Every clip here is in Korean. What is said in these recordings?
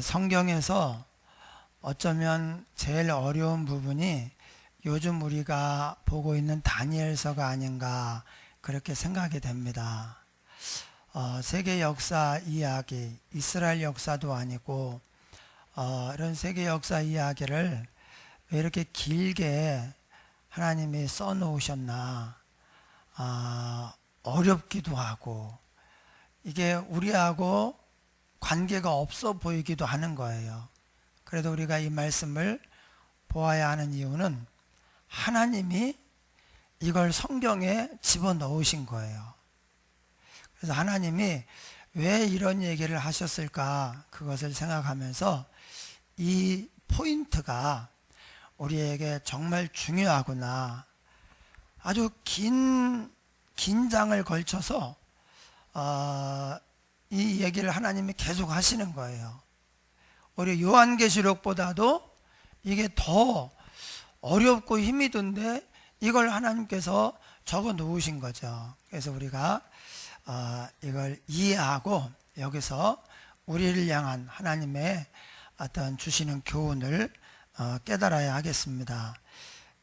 성경에서 어쩌면 제일 어려운 부분이 요즘 우리가 보고 있는 다니엘서가 아닌가 그렇게 생각이 됩니다. 세계 역사 이야기, 이스라엘 역사도 아니고 이런 세계 역사 이야기를 왜 이렇게 길게 하나님이 써놓으셨나, 어렵기도 하고 이게 우리하고 관계가 없어 보이기도 하는 거예요. 그래도 우리가 이 말씀을 보아야 하는 이유는 하나님이 이걸 성경에 집어넣으신 거예요. 그래서 하나님이 왜 이런 얘기를 하셨을까, 그것을 생각하면서 이 포인트가 우리에게 정말 중요하구나, 아주 긴 장을 걸쳐서 이 얘기를 하나님이 계속 하시는 거예요. 우리 요한계시록보다도 이게 더 어렵고 힘이 든데 이걸 하나님께서 적어 놓으신 거죠. 그래서 우리가 이걸 이해하고 여기서 우리를 향한 하나님의 어떤 주시는 교훈을 깨달아야 하겠습니다.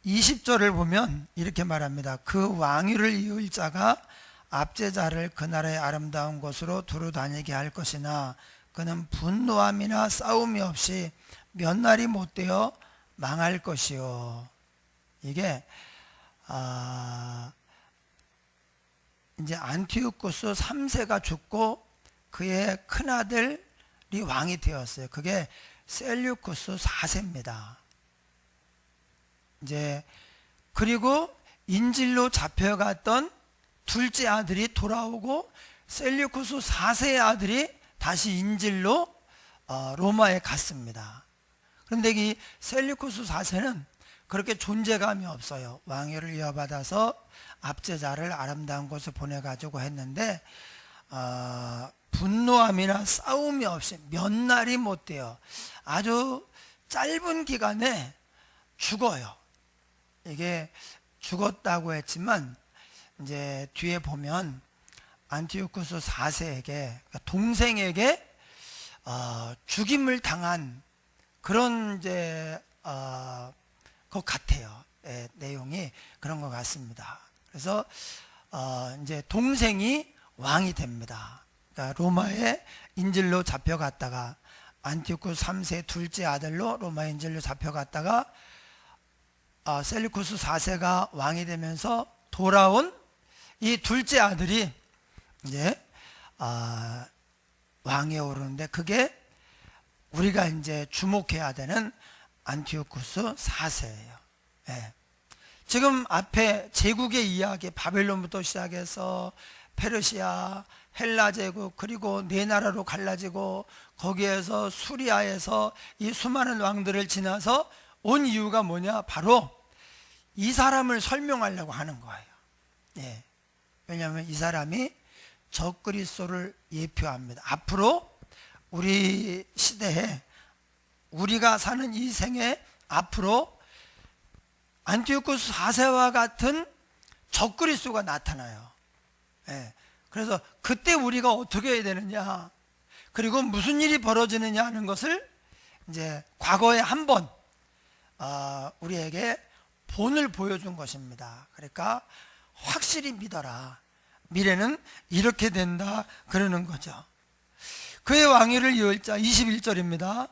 20절을 보면 이렇게 말합니다. 그 왕위를 이을 자가 압제자를 그 나라의 아름다운 곳으로 두루 다니게 할 것이나 그는 분노함이나 싸움이 없이 몇 날이 못 되어 망할 것이요. 이게 이제 안티오쿠스 3세가 죽고 그의 큰아들이 왕이 되었어요. 그게 셀류쿠스 4세입니다. 이제 그리고 인질로 잡혀갔던 둘째 아들이 돌아오고 셀류쿠스 4세의 아들이 다시 인질로 로마에 갔습니다. 그런데 이 셀류쿠스 4세는 그렇게 존재감이 없어요. 왕위를 이어받아서 압제자를 아름다운 곳에 보내가지고 했는데 분노함이나 싸움이 없이 몇 날이 못 돼요. 아주 짧은 기간에 죽어요. 이게 죽었다고 했지만 이제 뒤에 보면 안티오쿠스 4세에게, 그러니까 동생에게 죽임을 당한 그런 이제 것 같아요. 내용이 그런 것 같습니다. 그래서 이제 동생이 왕이 됩니다. 그러니까 로마에 인질로 잡혀갔다가 안티오쿠스 3세 둘째 아들로 로마 인질로 잡혀갔다가 셀류쿠스 4세가 왕이 되면서 돌아온 이 둘째 아들이 이제 왕에 오르는데 그게 우리가 이제 주목해야 되는 안티오쿠스 4세예요. 지금 앞에 제국의 이야기, 바벨론부터 시작해서 페르시아, 헬라 제국, 그리고 네 나라로 갈라지고 거기에서 수리아에서 이 수많은 왕들을 지나서 온 이유가 뭐냐? 바로 이 사람을 설명하려고 하는 거예요. 왜냐하면 이 사람이 적그리스도를 예표합니다. 앞으로 우리 시대에 우리가 사는 이 생에 앞으로 안티오쿠스 4세와 같은 적그리스도가 나타나요. 그래서 그때 우리가 어떻게 해야 되느냐, 그리고 무슨 일이 벌어지느냐 하는 것을 이제 과거에 한번 우리에게 본을 보여준 것입니다. 그러니까 확실히 믿어라, 미래는 이렇게 된다 그러는 거죠. 그의 왕위를 이을 자, 21절입니다.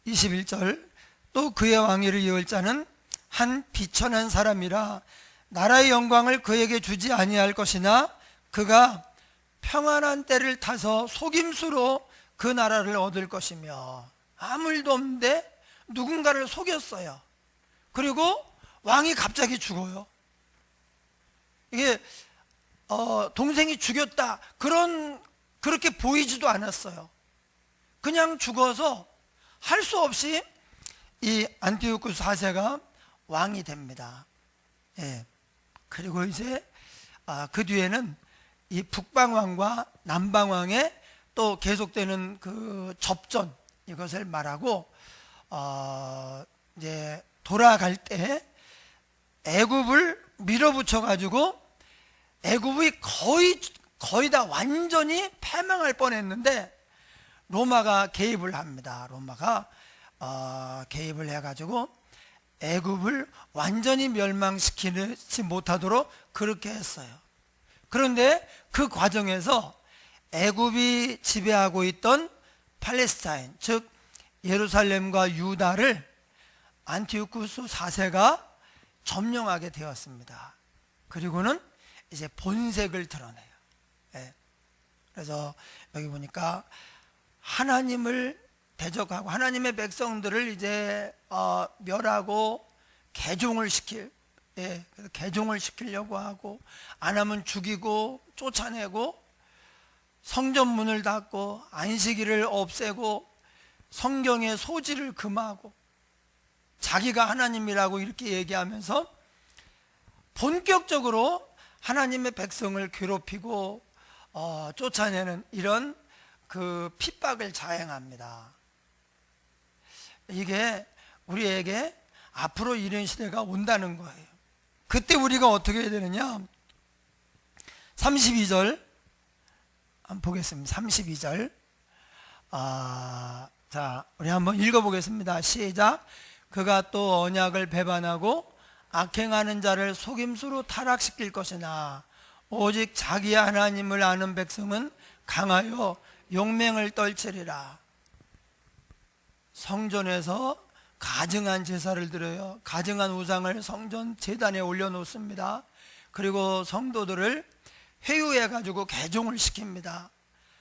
21절, 또 그의 왕위를 이을 자는 한 비천한 사람이라 나라의 영광을 그에게 주지 아니할 것이나 그가 평안한 때를 타서 속임수로 그 나라를 얻을 것이며, 아무 일도 없는데 누군가를 속였어요. 그리고 왕이 갑자기 죽어요. 이게 동생이 죽였다 그렇게 보이지도 않았어요. 그냥 죽어서 할 수 없이 이 안티오쿠스 4세가 왕이 됩니다. 그리고 이제 그 뒤에는 이 북방왕과 남방왕의 또 계속되는 그 접전, 이것을 말하고 이제 돌아갈 때 애굽을 밀어붙여 가지고 애굽이 거의 다 완전히 패망할 뻔했는데 로마가 개입을 합니다. 로마가 개입을 해가지고 애굽을 완전히 멸망시키지 못하도록 그렇게 했어요. 그런데 그 과정에서 애굽이 지배하고 있던 팔레스타인, 즉 예루살렘과 유다를 안티오쿠스 4세가 점령하게 되었습니다. 그리고는 이제 본색을 드러내요. 예. 그래서 여기 보니까 하나님을 대적하고 하나님의 백성들을 이제 멸하고 개종을 개종을 시키려고 하고, 안 하면 죽이고 쫓아내고, 성전 문을 닫고 안식일을 없애고 성경의 소지를 금하고 자기가 하나님이라고 이렇게 얘기하면서 본격적으로 하나님의 백성을 괴롭히고 쫓아내는 이런 그 핍박을 자행합니다. 이게 우리에게 앞으로 이런 시대가 온다는 거예요. 그때 우리가 어떻게 해야 되느냐? 32절 한번 보겠습니다. 32절. 자, 우리 한번 읽어보겠습니다. 시작. 그가 또 언약을 배반하고 악행하는 자를 속임수로 타락시킬 것이나 오직 자기 하나님을 아는 백성은 강하여 용맹을 떨치리라. 성전에서 가증한 제사를 드려요. 가증한 우상을 성전 제단에 올려놓습니다. 그리고 성도들을 회유해 가지고 개종을 시킵니다.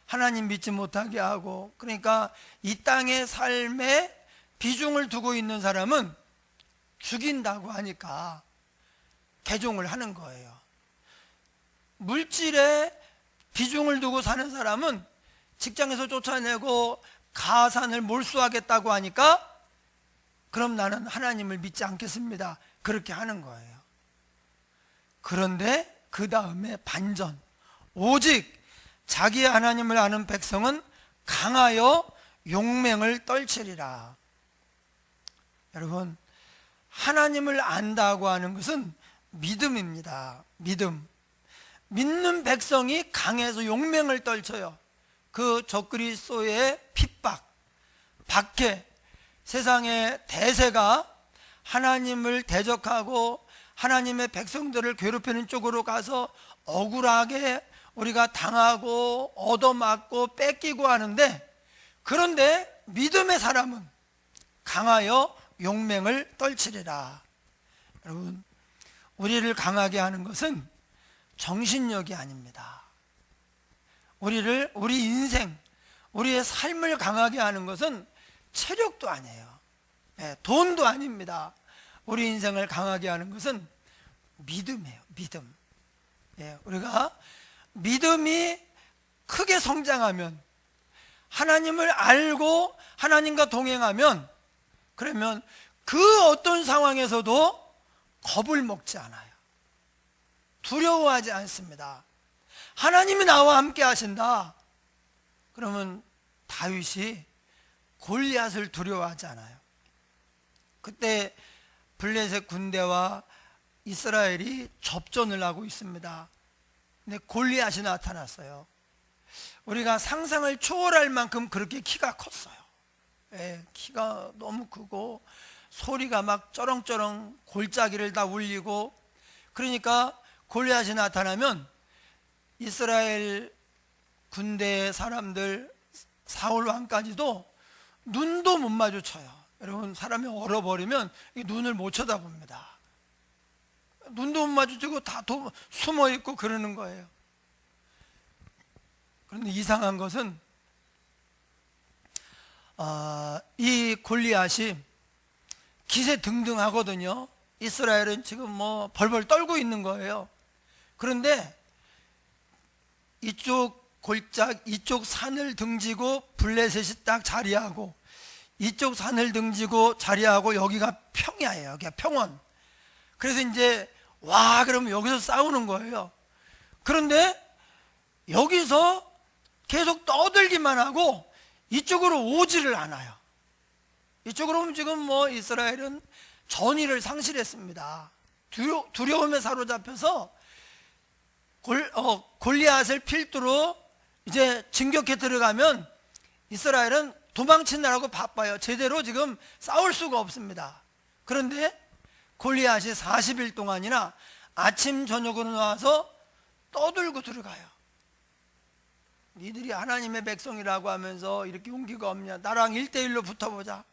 하나님 믿지 못하게 하고, 그러니까 이 땅의 삶에 비중을 두고 있는 사람은 죽인다고 하니까 개종을 하는 거예요. 물질에 비중을 두고 사는 사람은 직장에서 쫓아내고 가산을 몰수하겠다고 하니까 그럼 나는 하나님을 믿지 않겠습니다. 그렇게 하는 거예요. 그런데 그 다음에 반전. 오직 자기의 하나님을 아는 백성은 강하여 용맹을 떨치리라. 여러분, 하나님을 안다고 하는 것은 믿음입니다. 믿음. 믿는 백성이 강해서 용맹을 떨쳐요. 그 적그리스도의 핍박, 박해, 세상의 대세가 하나님을 대적하고 하나님의 백성들을 괴롭히는 쪽으로 가서 억울하게 우리가 당하고 얻어맞고 뺏기고 하는데, 그런데 믿음의 사람은 강하여 용맹을 떨치리라. 여러분, 우리를 강하게 하는 것은 정신력이 아닙니다. 우리 인생, 우리의 삶을 강하게 하는 것은 체력도 아니에요. 돈도 아닙니다. 우리 인생을 강하게 하는 것은 믿음이에요. 믿음. 우리가 믿음이 크게 성장하면, 하나님을 알고 하나님과 동행하면, 그러면 그 어떤 상황에서도 겁을 먹지 않아요. 두려워하지 않습니다. 하나님이 나와 함께 하신다. 그러면 다윗이 골리앗을 두려워하지 않아요. 그때 블레셋 군대와 이스라엘이 접전을 하고 있습니다. 근데 골리앗이 나타났어요. 우리가 상상을 초월할 만큼 그렇게 키가 컸어요. 키가 너무 크고 소리가 막 쩌렁쩌렁 골짜기를 다 울리고, 그러니까 골리앗이 나타나면 이스라엘 군대 사람들, 사울 왕까지도 눈도 못 마주쳐요. 여러분, 사람이 얼어버리면 눈을 못 쳐다봅니다. 눈도 못 마주치고 다 숨어 있고 그러는 거예요. 그런데 이상한 것은 이 골리앗이 기세등등하거든요. 이스라엘은 지금 뭐 벌벌 떨고 있는 거예요. 그런데 이쪽 골짝, 이쪽 산을 등지고 블레셋이 딱 자리하고, 이쪽 산을 등지고 자리하고, 여기가 평야예요. 여기가 평원. 그래서 이제 그러면 여기서 싸우는 거예요. 그런데 여기서 계속 떠들기만 하고 이쪽으로 오지를 않아요. 이쪽으로 오면 지금 뭐 이스라엘은 전의를 상실했습니다. 두려움에 사로잡혀서 골리앗을 필두로 이제 진격해 들어가면 이스라엘은 도망치느라고 바빠요. 제대로 지금 싸울 수가 없습니다. 그런데 골리앗이 40일 동안이나 아침 저녁으로 나와서 떠들고 들어가요. 니들이 하나님의 백성이라고 하면서 이렇게 용기가 없냐? 나랑 1대1로 붙어보자.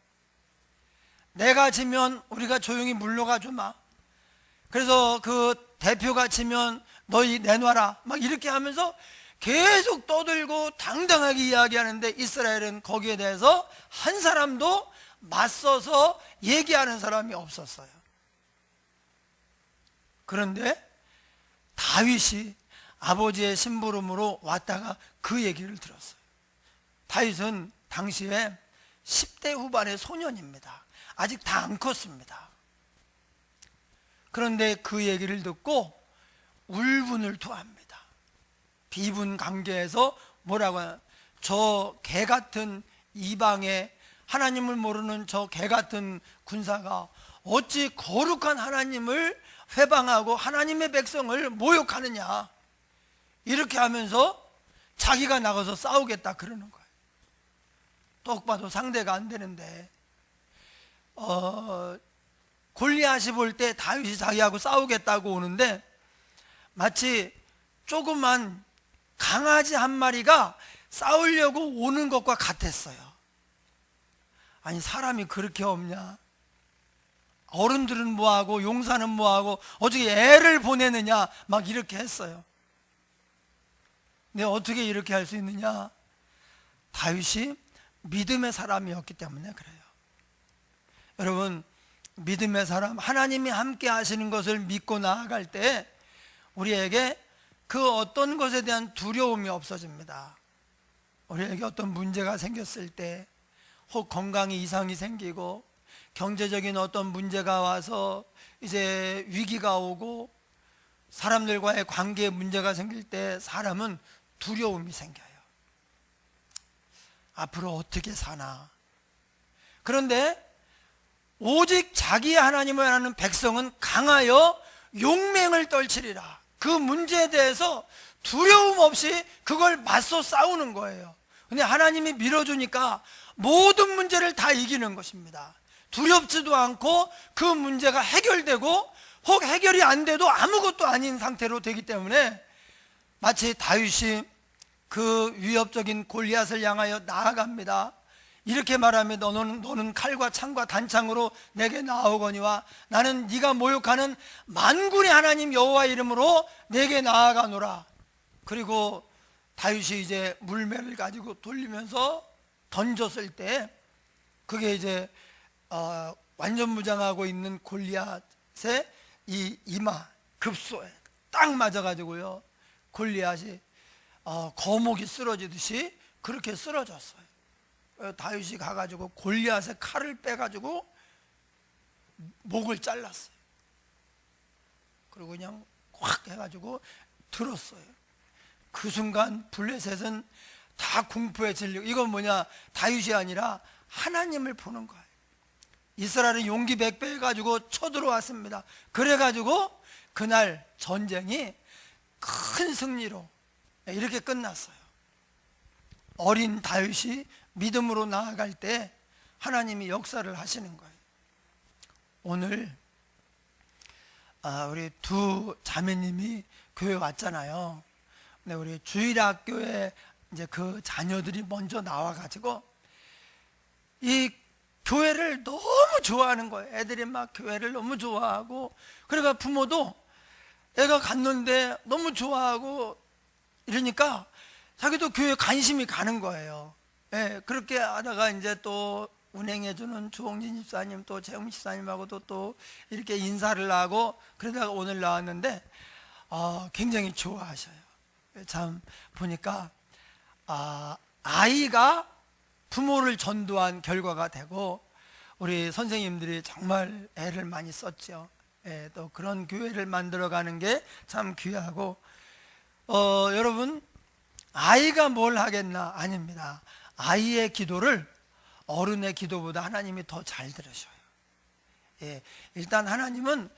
내가 지면 우리가 조용히 물러가 주마. 그래서 그 대표가 지면 너희 내놔라. 막 이렇게 하면서 계속 떠들고 당당하게 이야기하는데 이스라엘은 거기에 대해서 한 사람도 맞서서 얘기하는 사람이 없었어요. 그런데 다윗이 아버지의 심부름으로 왔다가 그 얘기를 들었어요. 다윗은 당시에 10대 후반의 소년입니다. 아직 다 안 컸습니다. 그런데 그 얘기를 듣고 울분을 토합니다. 비분 관계에서 뭐라고 하냐, 저 개같은 이방의 하나님을 모르는 저 개같은 군사가 어찌 거룩한 하나님을 회방하고 하나님의 백성을 모욕하느냐, 이렇게 하면서 자기가 나가서 싸우겠다 그러는 거예요. 똑 봐도 상대가 안 되는데 골리앗이 볼 때 다윗이 자기하고 싸우겠다고 오는데 마치 조그만 강아지 한 마리가 싸우려고 오는 것과 같았어요. 아니 사람이 그렇게 없냐? 어른들은 뭐하고 용사는 뭐하고 어떻게 애를 보내느냐 막 이렇게 했어요. 근데 어떻게 이렇게 할 수 있느냐? 다윗이 믿음의 사람이었기 때문에 그래요. 여러분, 믿음의 사람, 하나님이 함께 하시는 것을 믿고 나아갈 때 우리에게 그 어떤 것에 대한 두려움이 없어집니다. 우리에게 어떤 문제가 생겼을 때, 혹 건강에 이상이 생기고 경제적인 어떤 문제가 와서 이제 위기가 오고 사람들과의 관계에 문제가 생길 때 사람은 두려움이 생겨요. 앞으로 어떻게 사나. 그런데 오직 자기 하나님을 아는 백성은 강하여 용맹을 떨치리라. 그 문제에 대해서 두려움 없이 그걸 맞서 싸우는 거예요. 근데 하나님이 밀어주니까 모든 문제를 다 이기는 것입니다. 두렵지도 않고 그 문제가 해결되고 혹 해결이 안 돼도 아무것도 아닌 상태로 되기 때문에 마치 다윗이 그 위협적인 골리앗을 향하여 나아갑니다. 이렇게 말하면 너는 칼과 창과 단창으로 내게 나아오거니와 나는 네가 모욕하는 만군의 하나님 여호와 이름으로 내게 나아가노라. 그리고 다윗이 이제 물매를 가지고 돌리면서 던졌을 때 그게 이제 완전 무장하고 있는 골리앗의 이 이마 급소에 딱 맞아가지고요, 골리앗이 거목이 쓰러지듯이 그렇게 쓰러졌어요. 다윗이 가가지고 골리앗의 칼을 빼가지고 목을 잘랐어요. 그리고 그냥 확 해가지고 들었어요. 그 순간 블레셋은 다 공포에 질리고, 이건 뭐냐, 다윗이 아니라 하나님을 보는 거예요. 이스라엘은 용기 백배 해가지고 쳐들어왔습니다. 그래가지고 그날 전쟁이 큰 승리로 이렇게 끝났어요. 어린 다윗이 믿음으로 나아갈 때 하나님이 역사를 하시는 거예요. 오늘 우리 두 자매님이 교회 왔잖아요. 근데 우리 주일학교에 이제 그 자녀들이 먼저 나와가지고 이 교회를 너무 좋아하는 거예요. 애들이 막 교회를 너무 좋아하고, 그러니까 부모도 애가 갔는데 너무 좋아하고 이러니까 자기도 교회에 관심이 가는 거예요. 예, 그렇게 하다가 이제 또 운행해주는 주홍진 집사님, 또 재웅 집사님하고도 또 이렇게 인사를 하고 그러다가 오늘 나왔는데 굉장히 좋아하셔요. 참 보니까 아이가 부모를 전도한 결과가 되고 우리 선생님들이 정말 애를 많이 썼죠. 예, 또 그런 교회를 만들어가는 게 참 귀하고, 여러분, 아이가 뭘 하겠나? 아닙니다. 아이의 기도를 어른의 기도보다 하나님이 더 잘 들으셔요. 예, 일단 하나님은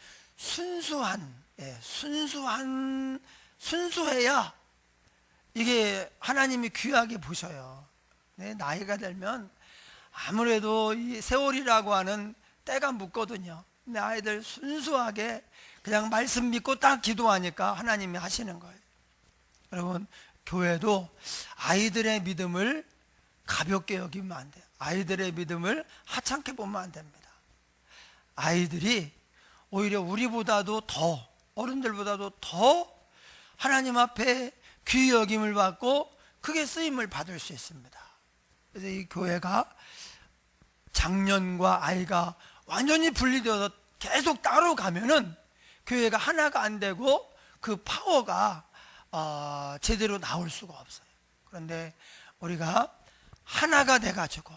순수해야 이게 하나님이 귀하게 보셔요. 내 나이가 들면 아무래도 이 세월이라고 하는 때가 묻거든요. 내 아이들 순수하게 그냥 말씀 믿고 딱 기도하니까 하나님이 하시는 거예요. 여러분, 교회도 아이들의 믿음을 가볍게 여기면 안 돼요. 아이들의 믿음을 하찮게 보면 안 됩니다. 아이들이 오히려 우리보다도 더, 어른들보다도 더 하나님 앞에 귀히 여김을 받고 크게 쓰임을 받을 수 있습니다. 그래서 이 교회가 장년과 아이가 완전히 분리되어서 계속 따로 가면은 교회가 하나가 안 되고 그 파워가 제대로 나올 수가 없어요. 그런데 우리가 하나가 돼가지고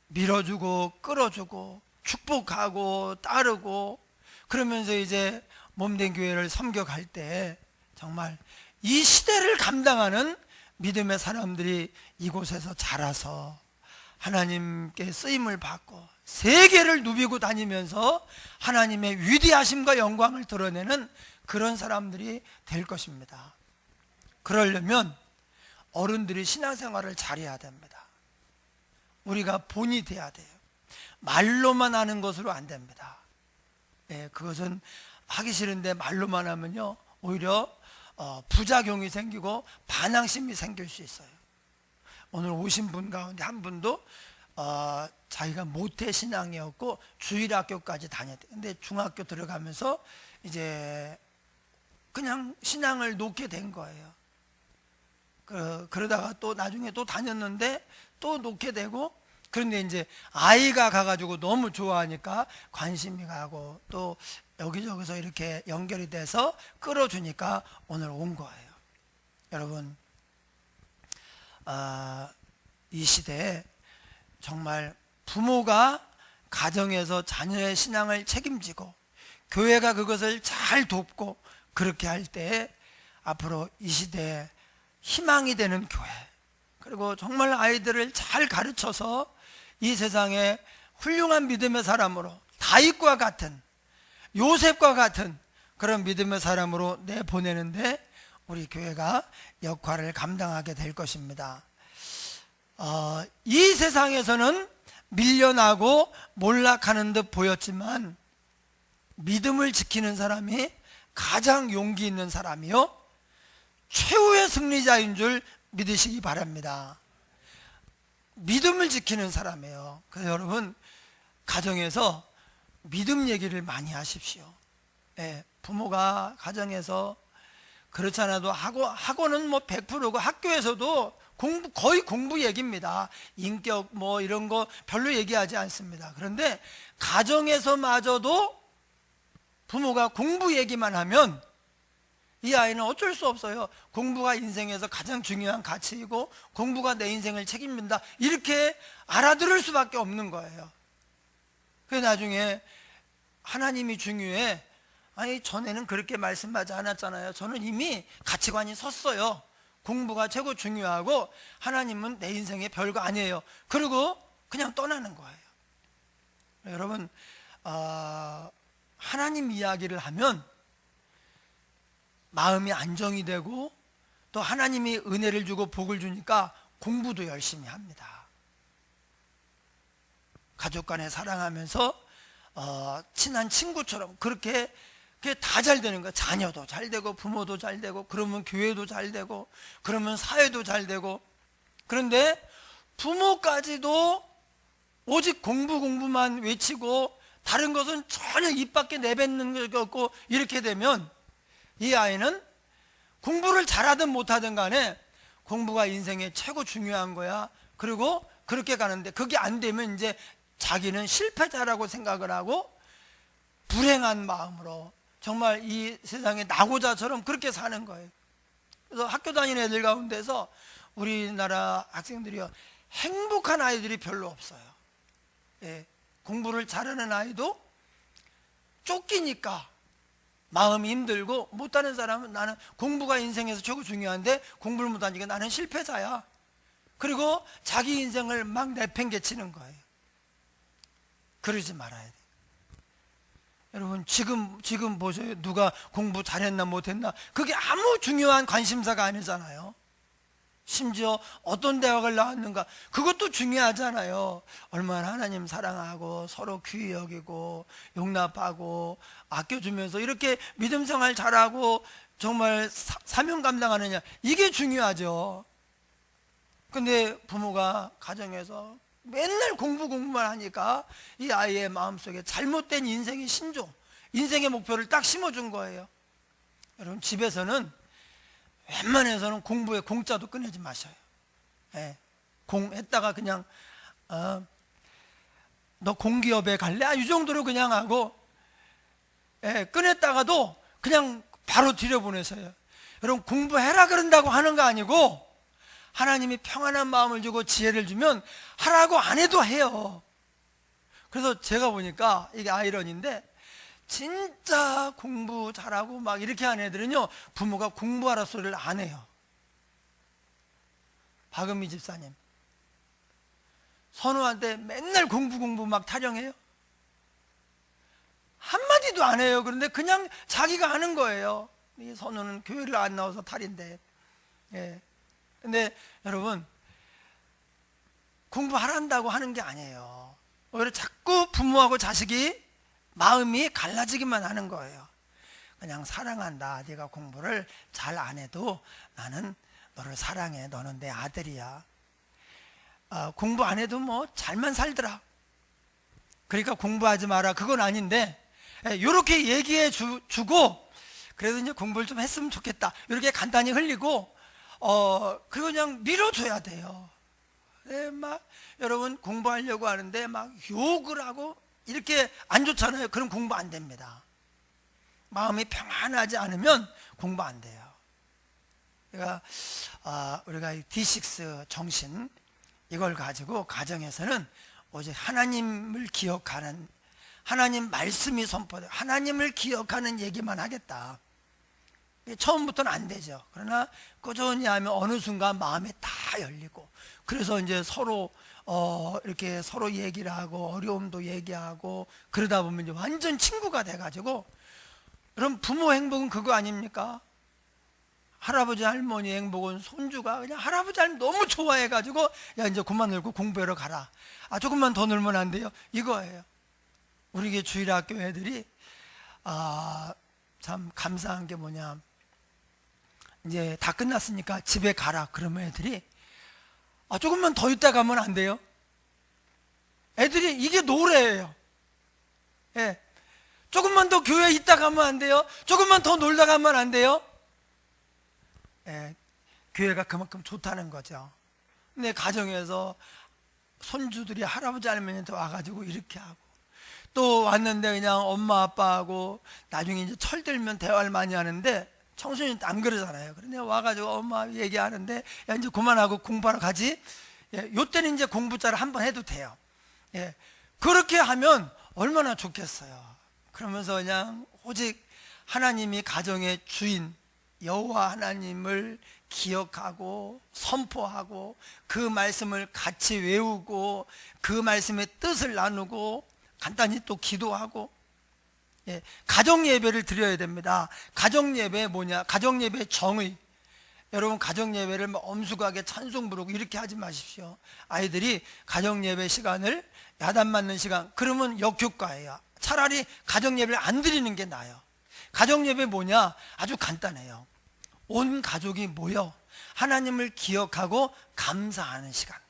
밀어주고 끌어주고 축복하고 따르고 그러면서 이제 몸된 교회를 섬겨갈 때 정말 이 시대를 감당하는 믿음의 사람들이 이곳에서 자라서 하나님께 쓰임을 받고 세계를 누비고 다니면서 하나님의 위대하심과 영광을 드러내는 그런 사람들이 될 것입니다. 그러려면 어른들이 신앙생활을 잘해야 됩니다. 우리가 본이 돼야 돼요. 말로만 하는 것으로 안 됩니다. 그것은 하기 싫은데 말로만 하면요 오히려 부작용이 생기고 반항심이 생길 수 있어요. 오늘 오신 분 가운데 한 분도 자기가 모태신앙이었고 주일학교까지 다녔대. 근데 중학교 들어가면서 이제 그냥 신앙을 놓게 된 거예요. 그러다가 또 나중에 또 다녔는데 또 놓게 되고, 그런데 이제 아이가 가가지고 너무 좋아하니까 관심이 가고 또 여기저기서 이렇게 연결이 돼서 끌어주니까 오늘 온 거예요. 여러분, 이 시대에 정말 부모가 가정에서 자녀의 신앙을 책임지고 교회가 그것을 잘 돕고 그렇게 할 때 앞으로 이 시대에 희망이 되는 교회, 그리고 정말 아이들을 잘 가르쳐서 이 세상에 훌륭한 믿음의 사람으로, 다윗과 같은, 요셉과 같은 그런 믿음의 사람으로 내보내는데 우리 교회가 역할을 감당하게 될 것입니다. 이 세상에서는 밀려나고 몰락하는 듯 보였지만 믿음을 지키는 사람이 가장 용기 있는 사람이요 최후의 승리자인 줄 믿으시기 바랍니다. 믿음을 지키는 사람이에요. 그래서 여러분, 가정에서 믿음 얘기를 많이 하십시오. 부모가 가정에서 그렇지 않아도 학원은 뭐 100%고 학교에서도 거의 공부 얘기입니다. 인격 뭐 이런 거 별로 얘기하지 않습니다. 그런데 가정에서마저도 부모가 공부 얘기만 하면 이 아이는 어쩔 수 없어요. 공부가 인생에서 가장 중요한 가치이고 공부가 내 인생을 책임진다, 이렇게 알아들을 수밖에 없는 거예요. 그래서 나중에 하나님이 중요해. 아니, 전에는 그렇게 말씀하지 않았잖아요. 저는 이미 가치관이 섰어요. 공부가 최고 중요하고 하나님은 내 인생에 별거 아니에요. 그리고 그냥 떠나는 거예요. 여러분, 하나님 이야기를 하면 마음이 안정이 되고 또 하나님이 은혜를 주고 복을 주니까 공부도 열심히 합니다. 가족 간에 사랑하면서 친한 친구처럼 그렇게 다 잘 되는 거야. 자녀도 잘 되고 부모도 잘 되고 그러면 교회도 잘 되고 그러면 사회도 잘 되고. 그런데 부모까지도 오직 공부만 외치고 다른 것은 전혀 입 밖에 내뱉는 게 없고 이렇게 되면 이 아이는 공부를 잘하든 못하든 간에 공부가 인생에 최고 중요한 거야. 그리고 그렇게 가는데 그게 안 되면 이제 자기는 실패자라고 생각을 하고 불행한 마음으로 정말 이 세상에 낙오자처럼 그렇게 사는 거예요. 그래서 학교 다니는 애들 가운데서 우리나라 학생들이요, 행복한 아이들이 별로 없어요. 공부를 잘하는 아이도 쫓기니까 마음이 힘들고, 못하는 사람은 나는 공부가 인생에서 최고 중요한데 공부를 못하니까 나는 실패자야. 그리고 자기 인생을 막 내팽개치는 거예요. 그러지 말아야 돼요. 여러분, 지금 보세요. 누가 공부 잘했나 못했나 그게 아무 중요한 관심사가 아니잖아요. 심지어 어떤 대학을 나왔는가, 그것도 중요하잖아요. 얼마나 하나님 사랑하고 서로 귀히 여기고 용납하고 아껴주면서 이렇게 믿음 생활 잘하고 정말 사명 감당하느냐, 이게 중요하죠. 근데 부모가 가정에서 맨날 공부만 하니까 이 아이의 마음속에 잘못된 인생의 신조, 인생의 목표를 딱 심어준 거예요. 여러분, 집에서는 웬만해서는 공부에 공짜도 꺼내지 마셔요. 예, 공했다가 그냥 너 공기업에 갈래? 이 정도로 그냥 하고, 예, 꺼냈다가도 그냥 바로 들여보내세요. 여러분, 공부해라 그런다고 하는 거 아니고, 하나님이 평안한 마음을 주고 지혜를 주면 하라고 안 해도 해요. 그래서 제가 보니까 이게 아이러니인데, 진짜 공부 잘하고 막 이렇게 하는 애들은요, 부모가 공부하라 소리를 안 해요. 박은미 집사님, 선우한테 맨날 공부 막 타령해요. 한마디도 안 해요. 그런데 그냥 자기가 하는 거예요. 이 선우는 교회를 안 나와서 탈인데. 예. 근데 여러분, 공부하란다고 하는 게 아니에요. 오히려 자꾸 부모하고 자식이 마음이 갈라지기만 하는 거예요. 그냥 사랑한다. 네가 공부를 잘 안 해도 나는 너를 사랑해. 너는 내 아들이야. 공부 안 해도 뭐 잘만 살더라. 그러니까 공부하지 마라. 그건 아닌데, 이렇게 얘기해 주고, 그래도 이제 공부를 좀 했으면 좋겠다, 이렇게 간단히 흘리고, 그리고 그냥 밀어줘야 돼요. 네, 막 여러분 공부하려고 하는데 막 욕을 하고 이렇게 안 좋잖아요. 그럼 공부 안 됩니다. 마음이 평안하지 않으면 공부 안 돼요. 그러니까 우리가 D6 정신, 이걸 가지고 가정에서는 오직 하나님을 기억하는, 하나님 말씀이 선포돼 하나님을 기억하는 얘기만 하겠다. 처음부터는 안 되죠. 그러나 꾸준히 하면 어느 순간 마음이 다 열리고, 그래서 이제 서로 이렇게 서로 얘기를 하고 어려움도 얘기하고 그러다 보면 이제 완전 친구가 돼가지고, 그럼 부모 행복은 그거 아닙니까? 할아버지 할머니 행복은 손주가 그냥 할아버지 할머니 너무 좋아해가지고, 야 이제 그만 놀고 공부하러 가라. 조금만 더 놀면 안 돼요? 이거예요. 우리 게 주일학교 애들이 참 감사한 게 뭐냐, 이제 다 끝났으니까 집에 가라. 그러면 애들이 조금만 더 있다 가면 안 돼요? 애들이 이게 노래예요. 예. 조금만 더 교회에 있다 가면 안 돼요? 조금만 더 놀다 가면 안 돼요? 예. 교회가 그만큼 좋다는 거죠. 근데 가정에서 손주들이 할아버지 할머니한테 와가지고 이렇게 하고, 또 왔는데 그냥 엄마 아빠하고 나중에 이제 철들면 대화를 많이 하는데, 청소년 때 안 그러잖아요. 그런데 와가지고 엄마 얘기하는데, 야 이제 그만하고 공부하러 가지. 예, 요때는 이제 공부자를 한번 해도 돼요. 예, 그렇게 하면 얼마나 좋겠어요. 그러면서 그냥 오직 하나님이 가정의 주인 여호와 하나님을 기억하고 선포하고 그 말씀을 같이 외우고 그 말씀의 뜻을 나누고 간단히 또 기도하고, 예, 가정 예배를 드려야 됩니다. 가정 예배 뭐냐? 가정 예배 정의. 여러분, 가정 예배를 엄숙하게 찬송 부르고 이렇게 하지 마십시오. 아이들이 가정 예배 시간을 야단 맞는 시간, 그러면 역효과예요. 차라리 가정 예배를 안 드리는 게 나아요. 가정 예배 뭐냐? 아주 간단해요. 온 가족이 모여 하나님을 기억하고 감사하는 시간.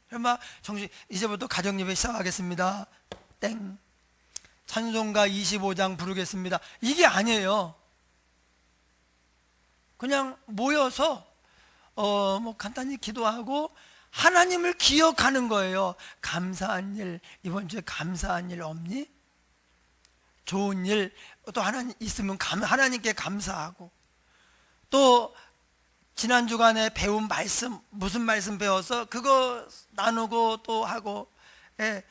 그럼 정신, 이제부터 가정 예배 시작하겠습니다. 땡. 찬송가 25장 부르겠습니다. 이게 아니에요. 그냥 모여서 뭐 간단히 기도하고 하나님을 기억하는 거예요. 감사한 일, 이번 주에 감사한 일 없니? 좋은 일 또 하나님 있으면 하나님께 감사하고, 또 지난 주간에 배운 말씀, 무슨 말씀 배워서 그거 나누고 또 하고, 예,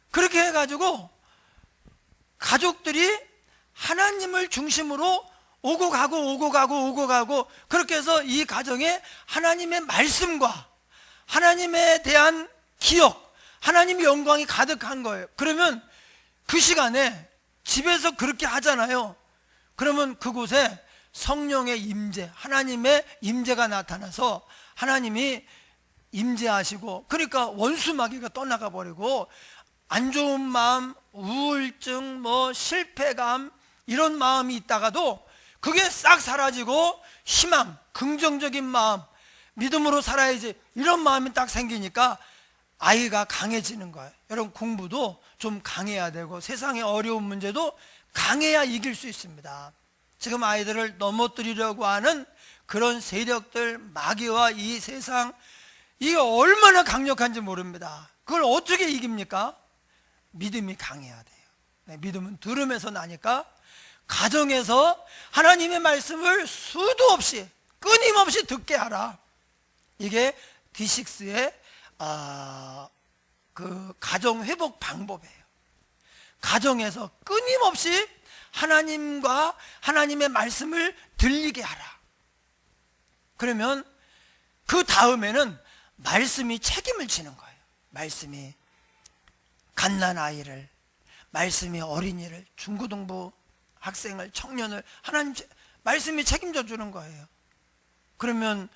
그렇게 해가지고 가족들이 하나님을 중심으로 오고 가고 그렇게 해서 이 가정에 하나님의 말씀과 하나님에 대한 기억, 하나님의 영광이 가득한 거예요. 그러면 그 시간에 집에서 그렇게 하잖아요. 그러면 그곳에 성령의 임재, 하나님의 임재가 나타나서 하나님이 임재하시고, 그러니까 원수 마귀가 떠나가 버리고 안 좋은 마음, 우울증, 실패감, 이런 마음이 있다가도 그게 싹 사라지고 희망, 긍정적인 마음, 믿음으로 살아야지, 이런 마음이 딱 생기니까 아이가 강해지는 거예요. 여러분, 공부도 좀 강해야 되고 세상의 어려운 문제도 강해야 이길 수 있습니다. 지금 아이들을 넘어뜨리려고 하는 그런 세력들, 마귀와 이 세상, 이게 얼마나 강력한지 모릅니다. 그걸 어떻게 이깁니까? 믿음이 강해야 돼요. 네, 믿음은 들음에서 나니까 가정에서 하나님의 말씀을 수도 없이 끊임없이 듣게 하라. 이게 D6의 그 가정 회복 방법이에요. 가정에서 끊임없이 하나님과 하나님의 말씀을 들리게 하라. 그러면 그 다음에는 말씀이 책임을 지는 거예요. 말씀이 갓난아이를, 말씀이 어린이를, 중고등부 학생을, 청년을 말씀이 책임져 주는 거예요. 그러면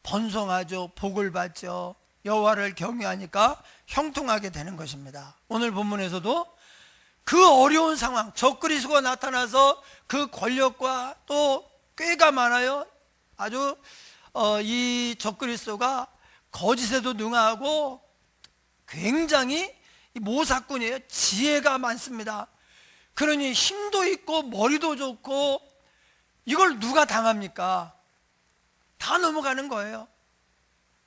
번성하죠. 복을 받죠. 여호와를 경외하니까 형통하게 되는 것입니다. 오늘 본문에서도 그 어려운 상황, 적그리스도가 나타나서 그 권력과 또 꾀가 많아요. 아주 이 적그리스도가 거짓에도 능하고 굉장히 모사꾼이에요. 지혜가 많습니다. 그러니 힘도 있고 머리도 좋고, 이걸 누가 당합니까? 다 넘어가는 거예요.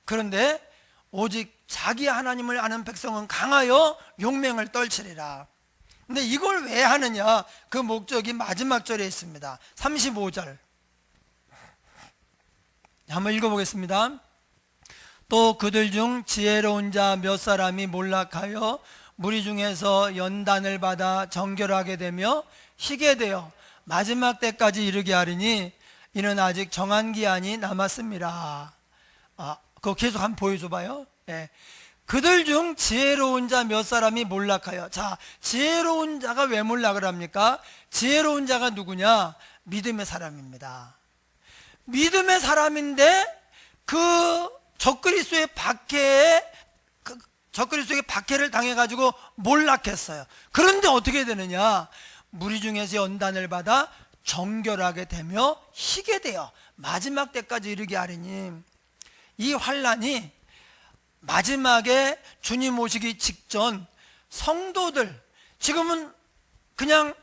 그런데 오직 자기 하나님을 아는 백성은 강하여 용맹을 떨치리라. 근데 이걸 왜 하느냐? 그 목적이 마지막 절에 있습니다. 35절 한번 읽어보겠습니다. 또 그들 중 지혜로운 자 몇 사람이 몰락하여 무리 중에서 연단을 받아 정결하게 되며 희게 되어 마지막 때까지 이르게 하리니 이는 아직 정한 기한이 남았습니다. 그거 계속 한번 보여줘봐요. 네. 그들 중 지혜로운 자 몇 사람이 몰락하여. 자, 지혜로운 자가 왜 몰락을 합니까? 지혜로운 자가 누구냐? 믿음의 사람입니다. 믿음의 사람인데 그 적그리스도의 박해를 당해가지고 몰락했어요. 그런데 어떻게 되느냐? 무리 중에서 연단을 받아 정결하게 되며 희게 되어 마지막 때까지 이르게 하리니, 이 환난이 마지막에 주님 오시기 직전 성도들, 지금은 그냥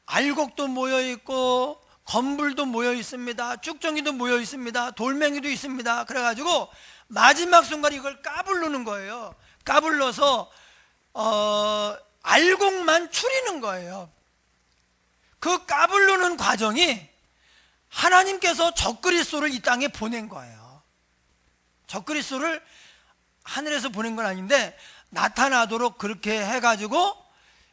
알곡도 모여 있고 건불도 모여 있습니다. 쭉정이도 모여 있습니다. 돌멩이도 있습니다. 그래가지고 마지막 순간 이걸 까불르는 거예요. 까불러서 알곡만 추리는 거예요. 그 까불르는 과정이 하나님께서 적그리스도를 이 땅에 보낸 거예요. 적그리스도를 하늘에서 보낸 건 아닌데 나타나도록 그렇게 해가지고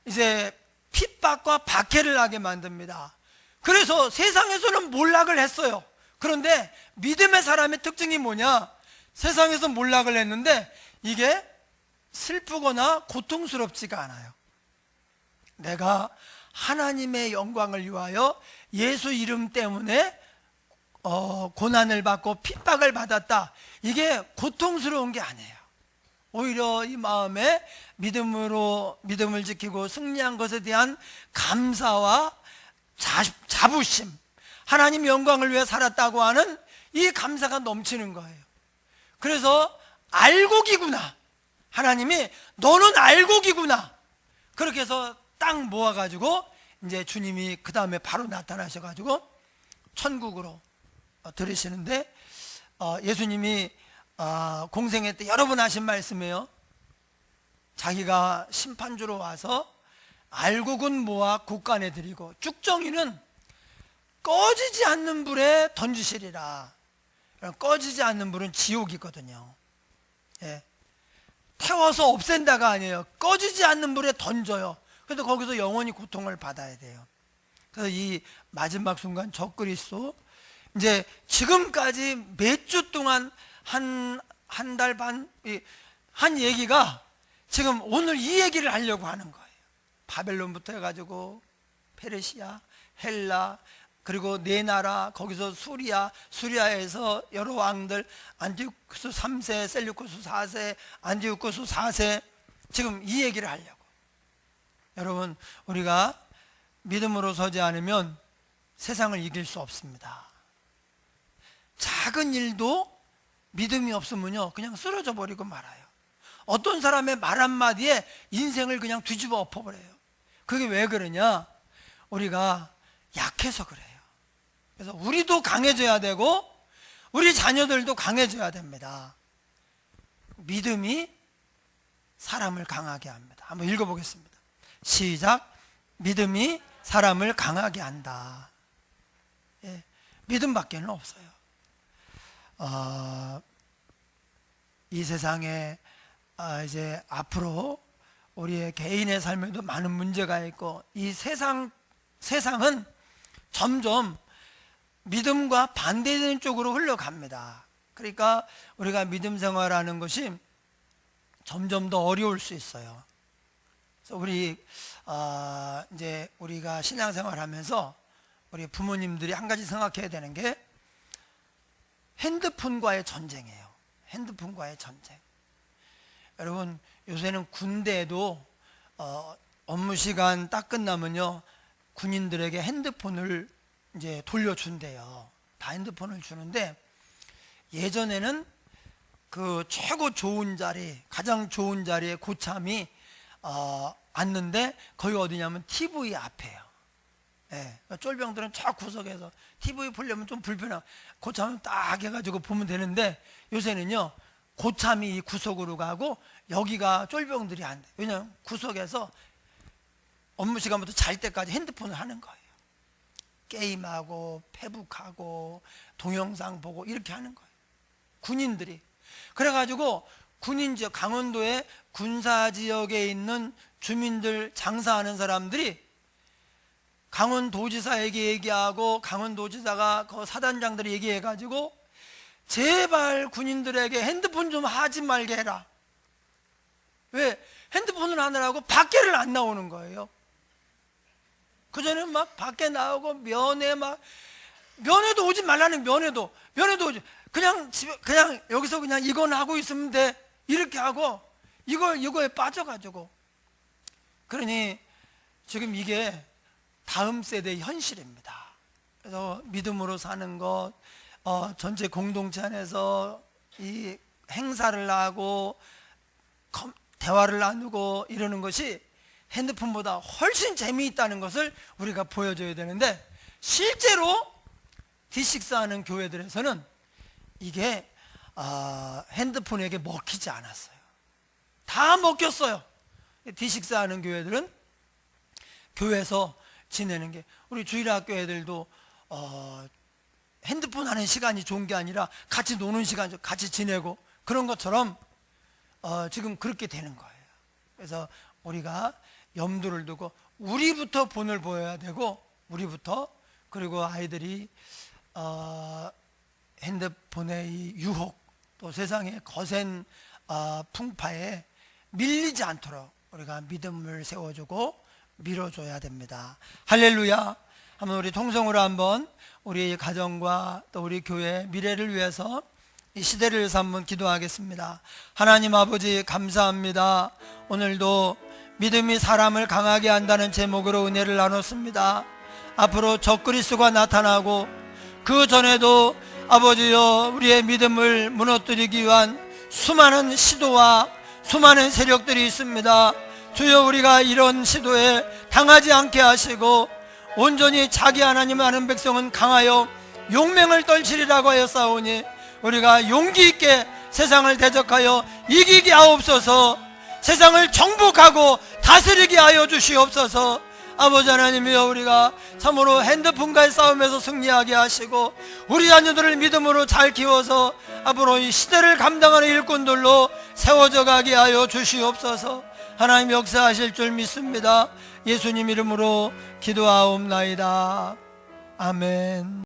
이제 핍박과 박해를 하게 만듭니다. 그래서 세상에서는 몰락을 했어요. 그런데 믿음의 사람의 특징이 뭐냐? 세상에서 몰락을 했는데 이게 슬프거나 고통스럽지가 않아요. 내가 하나님의 영광을 위하여 예수 이름 때문에 고난을 받고 핍박을 받았다. 이게 고통스러운 게 아니에요. 오히려 이 마음에 믿음을 지키고 승리한 것에 대한 감사와 자부심, 하나님 영광을 위해 살았다고 하는 이 감사가 넘치는 거예요. 그래서 알곡이구나, 하나님이 너는 알곡이구나, 그렇게 해서 딱 모아가지고 이제 주님이 그 다음에 바로 나타나셔가지고 천국으로 들으시는데, 예수님이 공생애 때 여러 번 하신 말씀이에요. 자기가 심판주로 와서 알곡은 모아 곳간에 드리고 쭉정이는 꺼지지 않는 불에 던지시리라. 꺼지지 않는 불은 지옥이거든요. 예. 태워서 없앤다가 아니에요. 꺼지지 않는 불에 던져요. 그래서 거기서 영원히 고통을 받아야 돼요. 그래서 이 마지막 순간 적그리스도, 이제 지금까지 몇 주 동안 한 달 반 한 얘기가 지금 오늘 이 얘기를 하려고 하는 거예요. 바벨론부터 해가지고 페르시아, 헬라, 그리고 네 나라, 거기서 수리아에서 여러 왕들, 안티오쿠스 3세, 셀루쿠스 4세, 안티오쿠스 4세, 지금 이 얘기를 하려고. 여러분, 우리가 믿음으로 서지 않으면 세상을 이길 수 없습니다. 작은 일도 믿음이 없으면요, 그냥 쓰러져 버리고 말아요. 어떤 사람의 말 한마디에 인생을 그냥 뒤집어 엎어버려요. 그게 왜 그러냐? 우리가 약해서 그래요. 그래서 우리도 강해져야 되고 우리 자녀들도 강해져야 됩니다. 믿음이 사람을 강하게 합니다. 한번 읽어보겠습니다. 시작. 믿음이 사람을 강하게 한다. 예, 믿음밖에는 없어요. 이 세상에 이제 앞으로 우리의 개인의 삶에도 많은 문제가 있고, 이 세상은 점점 믿음과 반대되는 쪽으로 흘러갑니다. 그러니까 우리가 믿음 생활하는 것이 점점 더 어려울 수 있어요. 그래서 이제 우리가 신앙생활하면서 우리 부모님들이 한 가지 생각해야 되는 게 핸드폰과의 전쟁이에요. 핸드폰과의 전쟁. 여러분, 요새는 군대에도 업무 시간 딱 끝나면요, 군인들에게 핸드폰을 이제 돌려준대요. 다 핸드폰을 주는데, 예전에는 그 최고 좋은 자리, 가장 좋은 자리에 고참이 앉는데, 거기 어디냐면 TV 앞에요. 예, 쫄병들은 저 구석에서 TV 보려면 좀 불편하고, 고참은 딱 해가지고 보면 되는데, 요새는요, 고참이 이 구석으로 가고 여기가 쫄병들이 안 돼. 왜냐하면 구석에서 업무 시간부터 잘 때까지 핸드폰을 하는 거예요. 게임하고 페북하고 동영상 보고 이렇게 하는 거예요, 군인들이. 그래가지고 군인지역, 강원도의 군사지역에 있는 주민들, 장사하는 사람들이 강원도지사에게 얘기하고, 강원도지사가 그 사단장들이 얘기해가지고 제발 군인들에게 핸드폰 좀 하지 말게 해라. 왜? 핸드폰을 하느라고 밖에를 안 나오는 거예요. 그전에는 막 밖에 나오고 면회도 오지 말라는, 면회도 오지. 그냥 여기서 그냥 이건 하고 있으면 돼. 이렇게 하고 이거에 빠져가지고. 그러니 지금 이게 다음 세대의 현실입니다. 그래서 믿음으로 사는 것, 전체 공동체 안에서 이 행사를 하고 대화를 나누고 이러는 것이 핸드폰보다 훨씬 재미있다는 것을 우리가 보여줘야 되는데, 실제로 D6 하는 교회들에서는 이게 핸드폰에게 먹히지 않았어요. 다 먹혔어요. D6 하는 교회들은 교회에서 지내는 게, 우리 주일학교 애들도 핸드폰 하는 시간이 좋은 게 아니라 같이 노는 시간, 같이 지내고 그런 것처럼 지금 그렇게 되는 거예요. 그래서 우리가 염두를 두고 우리부터 본을 보여야 되고, 우리부터, 그리고 아이들이 핸드폰의 이 유혹, 또 세상의 거센 풍파에 밀리지 않도록 우리가 믿음을 세워주고 밀어줘야 됩니다. 할렐루야. 한번 우리 통성으로 한번 우리 가정과 또 우리 교회 미래를 위해서, 이 시대를 위해서 한번 기도하겠습니다. 하나님 아버지, 감사합니다. 오늘도 믿음이 사람을 강하게 한다는 제목으로 은혜를 나눴습니다. 앞으로 적그리스도가 나타나고 그 전에도 아버지여, 우리의 믿음을 무너뜨리기 위한 수많은 시도와 수많은 세력들이 있습니다. 주여, 우리가 이런 시도에 당하지 않게 하시고 온전히 자기 하나님 아는 백성은 강하여 용맹을 떨치리라고 하였사오니, 우리가 용기 있게 세상을 대적하여 이기게 하옵소서. 세상을 정복하고 다스리게 하여 주시옵소서. 아버지 하나님이여, 우리가 참으로 핸드폰과의 싸움에서 승리하게 하시고 우리 자녀들을 믿음으로 잘 키워서 앞으로 이 시대를 감당하는 일꾼들로 세워져 가게 하여 주시옵소서. 하나님 역사하실 줄 믿습니다. 예수님 이름으로 기도하옵나이다. 아멘.